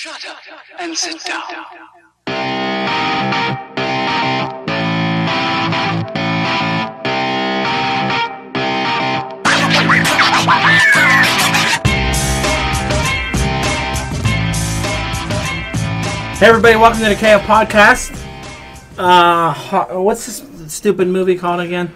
Shut up and sit down. Hey everybody, welcome to the KF Podcast. What's this stupid movie called again?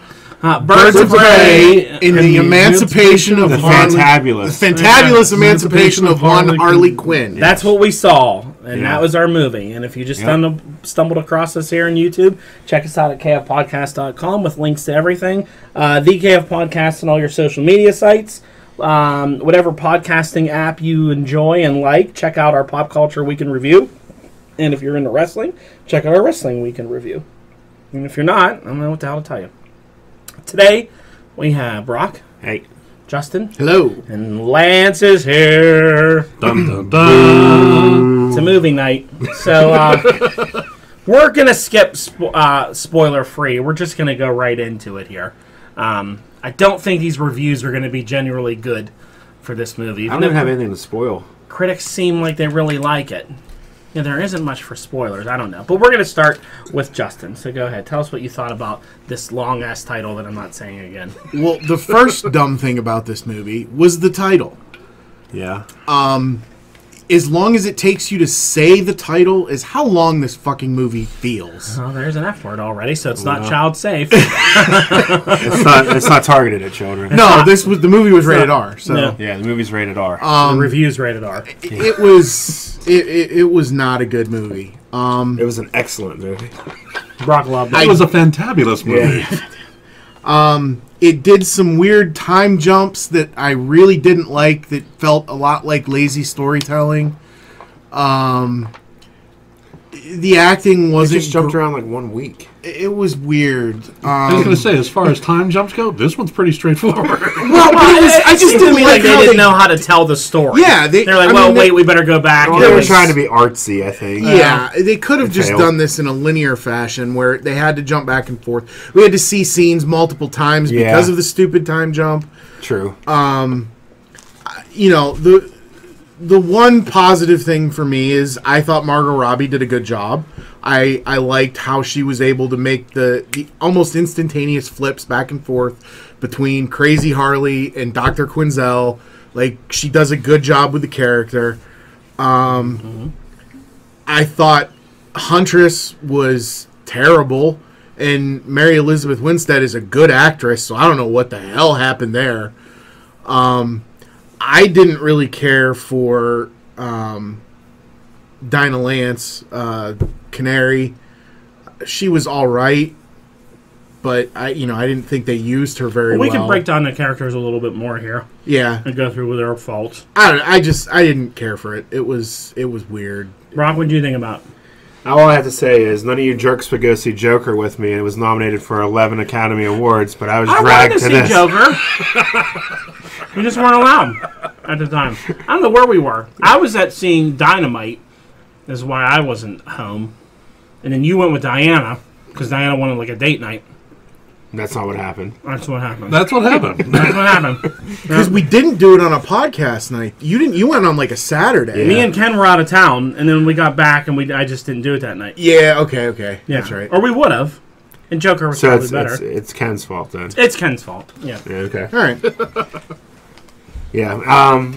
Birds of Prey in the Emancipation of the Harley. Fantabulous. The Fantabulous Emancipation of one Harley Quinn. That's what we saw, and that was our movie. And if you just stumbled across us here on YouTube, check us out at kfpodcast.com with links to everything. The KF Podcast on all your social media sites. Whatever podcasting app you enjoy and like, check out our Pop Culture Week in Review. And if you're into wrestling, check out our Wrestling Week in Review. And if you're not, I don't know what the hell to tell you. Today, we have Brock. Hey. Justin. Hello. And Lance is here. Dun, dun, dun. It's a movie night. So, we're going to skip spoiler-free. We're just going to go right into it here. I don't think these reviews are going to be genuinely good for this movie. I don't even have anything to spoil. Critics seem like they really like it. Yeah, there isn't much for spoilers. I don't know. But we're going to start with Justin. So go ahead. Tell us what you thought about this long-ass title that I'm not saying again. Well, the first dumb thing about this movie was the title. Yeah. As long as it takes you to say the title is how long this fucking movie feels. Oh, there's an F word already, so it's not child safe. It's not targeted at children. The movie was rated R. So Yeah, the movie's rated R. The review's rated R. it was not a good movie. It was an excellent movie. Brock loved it. It was a fantabulous movie. Yeah. It did some weird time jumps that I really didn't like that felt a lot like lazy storytelling. The acting It wasn't... just jumped around like 1 week. It was weird. I was going to say, as far as time jumps go, this one's pretty straightforward. I just didn't like they how didn't know how to tell the story. Yeah, they're like, wait, we better go back. Well, they were trying to be artsy, I think. Yeah, they could have just failed. done this in a linear fashion where they had to jump back and forth. We had to see scenes multiple times because of the stupid time jump. True. You know, the one positive thing for me is I thought Margot Robbie did a good job. I liked how she was able to make the almost instantaneous flips back and forth between Crazy Harley and Dr. Quinzel. Like, she does a good job with the character. I thought Huntress was terrible, and Mary Elizabeth Winstead is a good actress, so I don't know what the hell happened there. I didn't really care for Dinah Lance, Canary. She was all right, but I didn't think they used her very well. We can break down the characters a little bit more here. Yeah, and go through with their faults. I didn't care for it. It was weird. Brock, what do you think about? All I have to say is none of you jerks would go see Joker with me, and it was nominated for 11 Academy Awards, but I was dragged to this. I wanted to see Joker. We just weren't allowed at the time. I don't know where we were. I was at seeing Dynamite. That's why I wasn't home. And then you went with Diana, because Diana wanted like a date night. That's not what happened. That's what happened. That's what happened. That's what happened. Because we didn't do it on a podcast night. You didn't. You went on like a Saturday. Yeah. Me and Ken were out of town, and then we got back, and I just didn't do it that night. Yeah. Okay. Yeah. That's right. Or we would have. And Joker was probably better. It's Ken's fault then. It's Ken's fault. Yeah. Okay. All right. Yeah.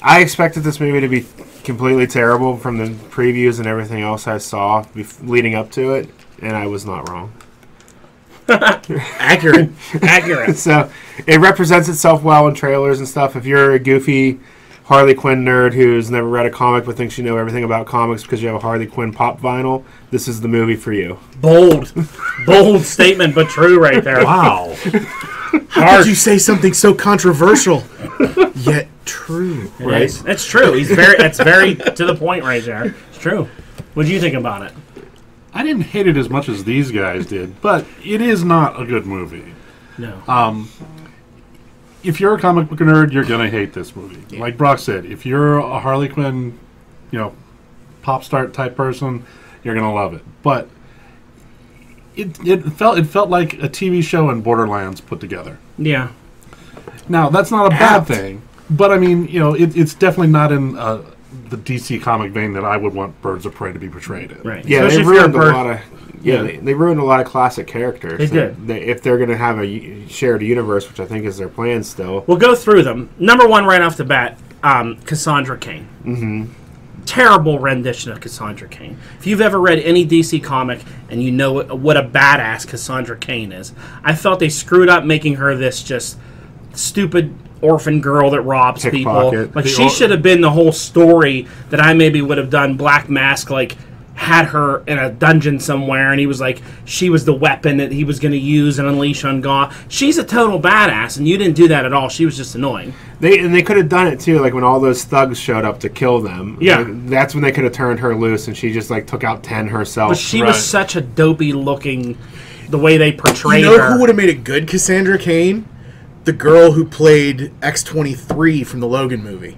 I expected this movie to be completely terrible from the previews and everything else I saw leading up to it, and I was not wrong. Accurate. So it represents itself well in trailers and stuff. If you're a goofy Harley Quinn nerd who's never read a comic but thinks you know everything about comics because you have a Harley Quinn pop vinyl, this is the movie for you. Bold statement, but true right there. Wow. How could you say something so controversial yet true? Right? It's true. That's very to the point right there. It's true. What do you think about it? I didn't hate it as much as these guys did, but it is not a good movie. No. If you're a comic book nerd, you're going to hate this movie. Yeah. Like Brock said, if you're a Harley Quinn, pop star type person, you're going to love it. But it felt like a TV show and Borderlands put together. Yeah. Now, that's not a bad thing, but I mean, it's definitely not in the DC comic vein that I would want Birds of Prey to be portrayed in. Right. Yeah, Especially they if you're ruined a a lot of. Yeah, they ruined a lot of classic characters. They did. If they're going to have a shared universe, which I think is their plan still. We'll go through them. Number one, right off the bat, Cassandra Cain. Mm-hmm. Terrible rendition of Cassandra Cain. If you've ever read any DC comic and you know what a badass Cassandra Cain is, I felt they screwed up making her this just stupid orphan girl that robs people. Like, she should have been the whole story that I maybe would have done. Black Mask, like, had her in a dungeon somewhere, and he was like, she was the weapon that he was going to use and unleash on Gaw. She's a total badass, and you didn't do that at all. She was just annoying. They could have done it too, like when all those thugs showed up to kill them. Yeah, like, that's when they could have turned her loose, and she just like took out 10 herself. But she was such a dopey looking, the way they portrayed her. You know who would have made a good Cassandra Cain? The girl who played X-23 from the Logan movie.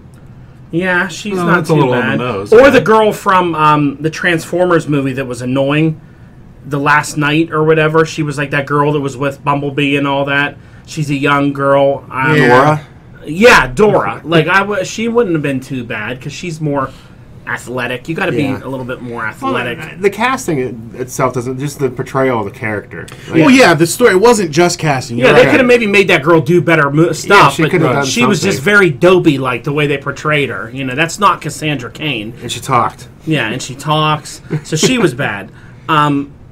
Yeah, she's No, not that's a too little on bad. the nose, Or yeah. the girl from the Transformers movie that was annoying, The Last Night or whatever. She was like that girl that was with Bumblebee and all that. She's a young girl. Dora? Yeah, Dora. Like she wouldn't have been too bad because she's more athletic. You got to be a little bit more athletic. Well, the casting itself doesn't, just the portrayal of the character. Like, Well, yeah, the story, it wasn't just casting. Yeah, You're they right. could have maybe made that girl do better stuff, she could have but done she was just something. very dopey, like the way they portrayed her. You know, that's not Cassandra Cain. And she talked. Yeah, and she talks, so she was bad.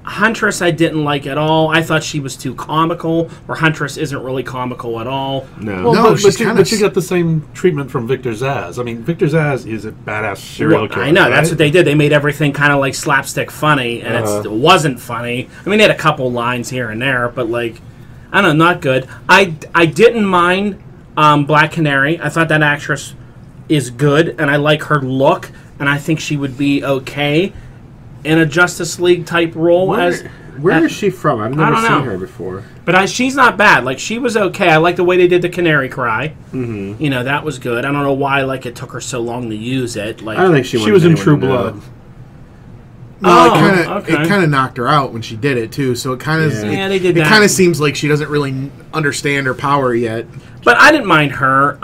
Huntress I didn't like at all. I thought she was too comical, where Huntress isn't really comical at all. No. Well, No, but, she's you, kinda but you get the same treatment from Victor Zsasz. I mean, Victor Zsasz is a badass serial killer. I know, that's right? what they did. They made everything kind of like slapstick funny, and it wasn't funny. I mean, they had a couple lines here and there, but like, I don't know, not good. I didn't mind Black Canary. I thought that actress is good, and I like her look, and I think she would be okay in a Justice League type role. Where is she from? I've never don't seen know. her before. But she's not bad. Like, she was okay. I like the way they did the Canary Cry. Mm-hmm. You know, that was good. I don't know why like it took her so long to use it. Like, I don't think She was in True Blood. No, it kind of knocked her out when she did it too. So it kind of they did it that. kind of seems like she doesn't really understand her power yet. But I didn't mind her.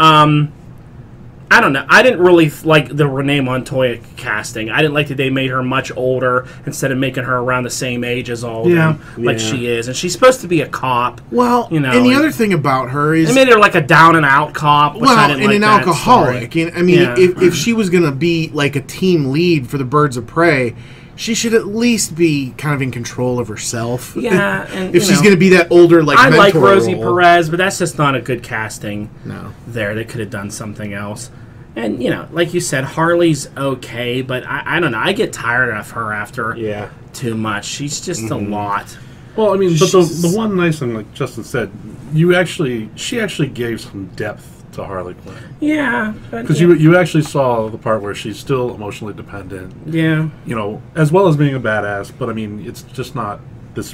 I don't know. I didn't really like the Renee Montoya casting. I didn't like that they made her much older instead of making her around the same age as all of them, like she is. And she's supposed to be a cop. Well, you know, and the other thing about her is they made her like a down and out cop. Which I didn't and like an that alcoholic. story. And I mean, Yeah. if she was gonna be like a team lead for the Birds of Prey, she should at least be kind of in control of herself. Yeah, and if she's gonna be that older, like I like mentor Rosie role. Perez, but that's just not a good casting. No. There, they could have done something else. And you know, like you said, Harley's okay, but I don't know. I get tired of her after too much. She's just a lot. Well, I mean, but the one nice thing, like Justin said, she actually gave some depth to Harley Quinn. Yeah, Because you actually saw the part where she's still emotionally dependent. Yeah. You know, as well as being a badass, but I mean, it's just not this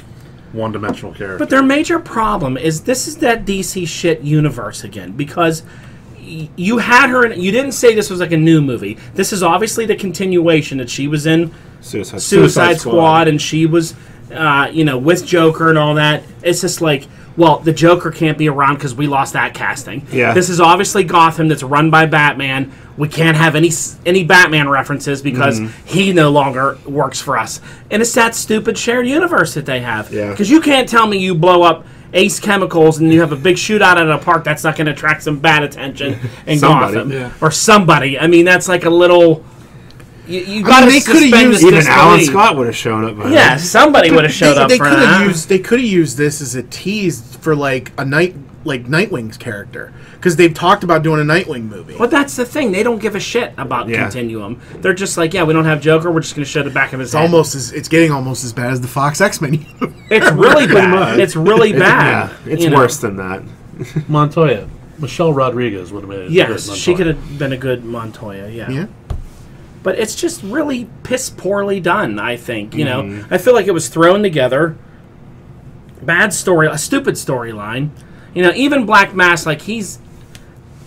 one-dimensional character. But their major problem is this is that DC shit universe again, because you had her in, you didn't say this was like a new movie. This is obviously the continuation that she was in Suicide Squad, and she was with Joker and all that. It's just like, well, the Joker can't be around because we lost that casting. Yeah. This is obviously Gotham that's run by Batman. We can't have any Batman references because he no longer works for us. And it's that stupid shared universe that they have. Yeah. Because you can't tell me you blow up Ace Chemicals and you have a big shootout at a park that's not going to attract some bad attention in Gotham. Yeah. Or somebody. I mean, that's like a little... You got to they coulda suspend used- this Even Alan disbelief. Scott would have shown up. By Yeah, now. somebody would have showed up They for could that. have used. They could have used this as a tease for like a Nightwing's character, because they've talked about doing a Nightwing movie. But that's the thing. They don't give a shit about Continuum. They're just like, yeah, we don't have Joker. We're just going to show the back of his head. It's getting almost as bad as the Fox X-Men. It's really bad. It's really bad. It's you know. worse than that. Montoya, Michelle Rodriguez would have made it. Yes, she could have been a good Montoya. Yeah. But it's just really piss poorly done. I think you know. I feel like it was thrown together. Bad story, a stupid storyline. You know, even Black Mask, like he's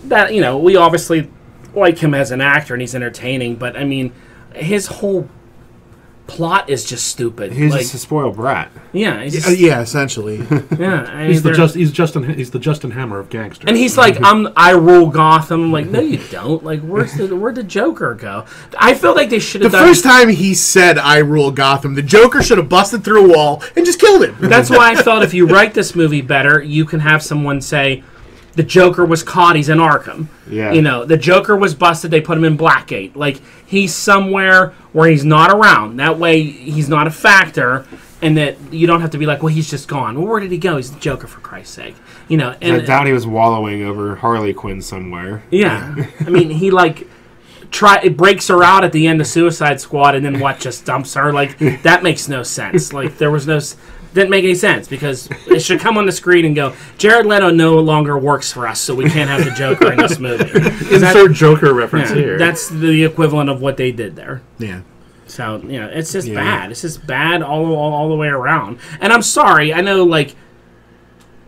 that. You know, we obviously like him as an actor and he's entertaining. But I mean, his whole plot is just stupid. He's just a spoiled brat. Yeah, Yeah, essentially. yeah. I mean, He's the Justin Hammer of gangsters. and he's like, I rule Gotham. I'm like, no, you don't. Like, where'd the Joker go? I feel like they should have The done. first time he said, I rule Gotham, the Joker should have busted through a wall and just killed him. That's why I felt if you write this movie better, you can have someone say, the Joker was caught, he's in Arkham. Yeah. You know, the Joker was busted, they put him in Blackgate. Like, he's somewhere where he's not around. That way, he's not a factor, and that you don't have to be like, well, he's just gone. Well, where did he go? He's the Joker, for Christ's sake. You know, and I doubt he was wallowing over Harley Quinn somewhere. yeah. I mean, he, like, it breaks her out at the end of Suicide Squad, and then what, just dumps her? Like, that makes no sense. Like, there was no... Didn't make any sense, because it should come on the screen and go, Jared Leto no longer works for us, so we can't have the Joker in this movie. Insert Joker reference here. That's the equivalent of what they did there. Yeah. So, you know, it's just bad. It's just bad all the way around. And I'm sorry, I know, like,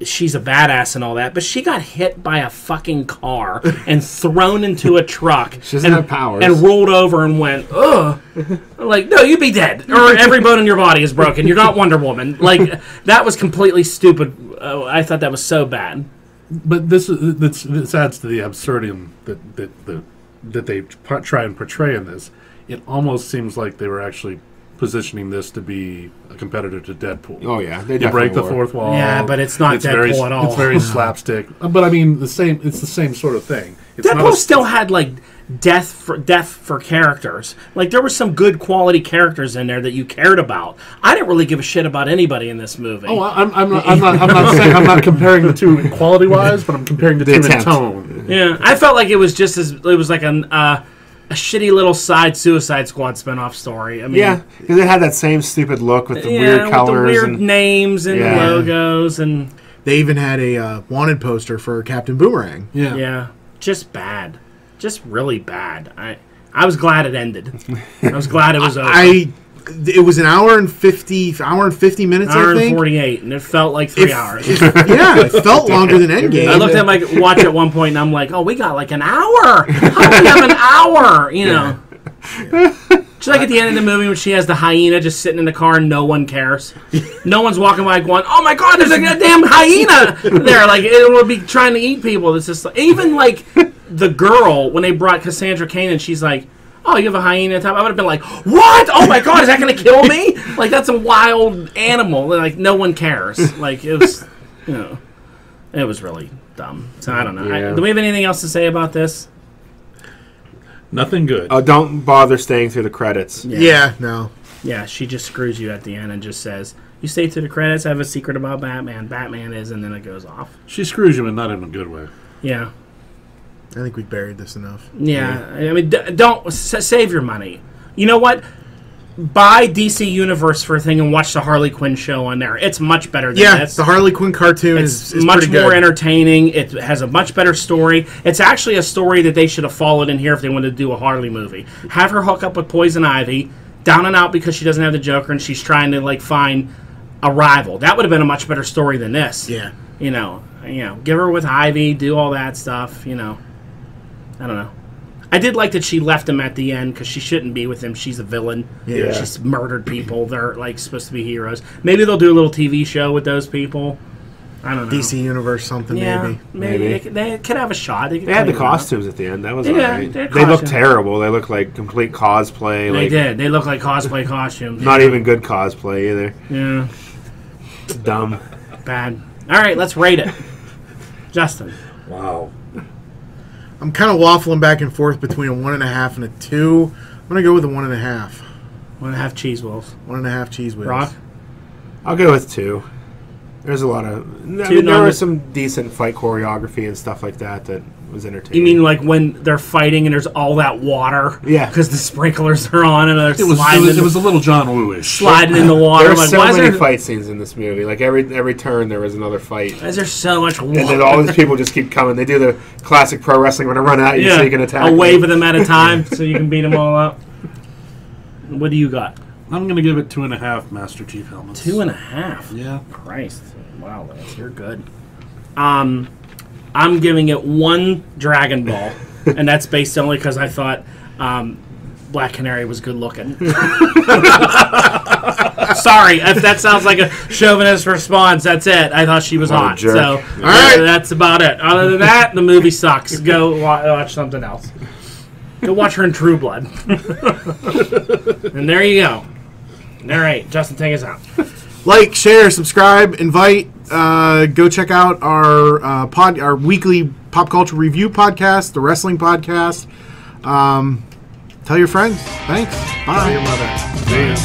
she's a badass and all that, but she got hit by a fucking car and thrown into a truck. She doesn't have powers. And rolled over and went, ugh. I'm like, no, you'd be dead. Or every bone in your body is broken. You're not Wonder Woman. Like, that was completely stupid. I thought that was so bad. But this adds to the absurdum that they try and portray in this. It almost seems like they were actually positioning this to be a competitor to Deadpool. Oh yeah, they You break the were. fourth wall. Yeah, but it's not Deadpool at all. It's very slapstick. But I mean, it's the same sort of thing. It's Deadpool still had, like, death for characters. Like, there were some good quality characters in there that you cared about. I didn't really give a shit about anybody in this movie. Oh, I'm not saying I'm not comparing the two quality wise, but I'm comparing the two in tone. Yeah, I felt like it was just as it was like a shitty little side Suicide Squad spinoff story. I mean, Yeah, because it had that same stupid look with the weird colors, with the weird and names and Yeah. logos, and They even had a wanted poster for Captain Boomerang. yeah, just bad, just really bad. I was glad it ended. I was glad it was over. It was an hour and 50 minutes, Hour I think. and 48, and it felt like 3 hours. Yeah, it felt longer than Endgame. I looked at my watch at one point, and I'm like, "Oh, we got like an hour. How do we have an hour?" You know. Just like at the end of the movie when she has the hyena just sitting in the car and no one cares. No one's walking by going, "Oh my God, there's a damn hyena there!" Like it will be trying to eat people. It's just even like the girl when they brought Cassandra Cain and she's like, "Oh, you have a hyena at the top." I would have been like, "What? Oh my God, is that going to kill me?" Like that's a wild animal. Like no one cares. Like it was, you know, it was really dumb. So I don't know. Yeah. Do we have anything else to say about this? Nothing good. don't bother staying through the credits. Yeah, no. Yeah, she just screws you at the end and just says, "You stay through the credits. I have a secret about Batman. Batman is," and then it goes off. She screws you, and not in a good way. Yeah. I think we buried this enough. Yeah. I mean, don't save your money. You know what? Buy DC Universe for a thing and watch the Harley Quinn show on there. It's much better than Yeah, this. the Harley Quinn cartoon It's is much pretty more good. entertaining. It has a much better story. It's actually a story that they should have followed in here if they wanted to do a Harley movie. Have her hook up with Poison Ivy, down and out because she doesn't have the Joker and she's trying to like find a rival. That would have been a much better story than this. Yeah. You know, give her with Ivy, do all that stuff. I don't know. I did like that she left him at the end because she shouldn't be with him. She's a villain. Yeah. She's murdered people. They're like supposed to be heroes. Maybe they'll do a little TV show with those people. I don't know. DC Universe something, Yeah, maybe. They could have a shot. They had the costumes at the end. That was Yeah, alright. they had They looked costumes. terrible. They looked like complete cosplay. They Like did. They look like cosplay costumes. not even good cosplay either. Yeah, Dumb. bad. All right, let's rate it. Justin. Wow. I'm kind of waffling back and forth between a 1.5 and a 2. I'm going to go with a 1.5. 1.5 cheese wheels. 1.5 cheese wheels. Rock. I'll go with 2. There's a lot of. I mean, there numbers. was some decent fight choreography and stuff like that was entertaining. You mean like when they're fighting and there's all that water? Yeah. Because the sprinklers are on and they're It was a little John Woo-ish. sliding in the water. There's Like, so why is many there, fight scenes in this movie. Like every turn, there was another fight. why is there so much water? And then all these people just keep coming. They do the classic pro wrestling when they run at you so you can attack. a wave of them. them at a time so you can beat them all up. What do you got? I'm going to give it 2.5 Master Chief helmets. 2.5. Yeah. Christ. Wow, Lance, you're good. I'm giving it 1 Dragon Ball, and that's based only because I thought Black Canary was good looking. Sorry, if that sounds like a chauvinist response, that's it. I thought she was What a hot. jerk. So that's about it. Other than that, the movie sucks. Go watch something else. Go watch her in True Blood. And there you go. All right, Justin, take us out. Like, share, subscribe, invite. Go check out our weekly pop culture review podcast, the wrestling podcast. Tell your friends. Thanks. Bye. Tell your mother. See ya.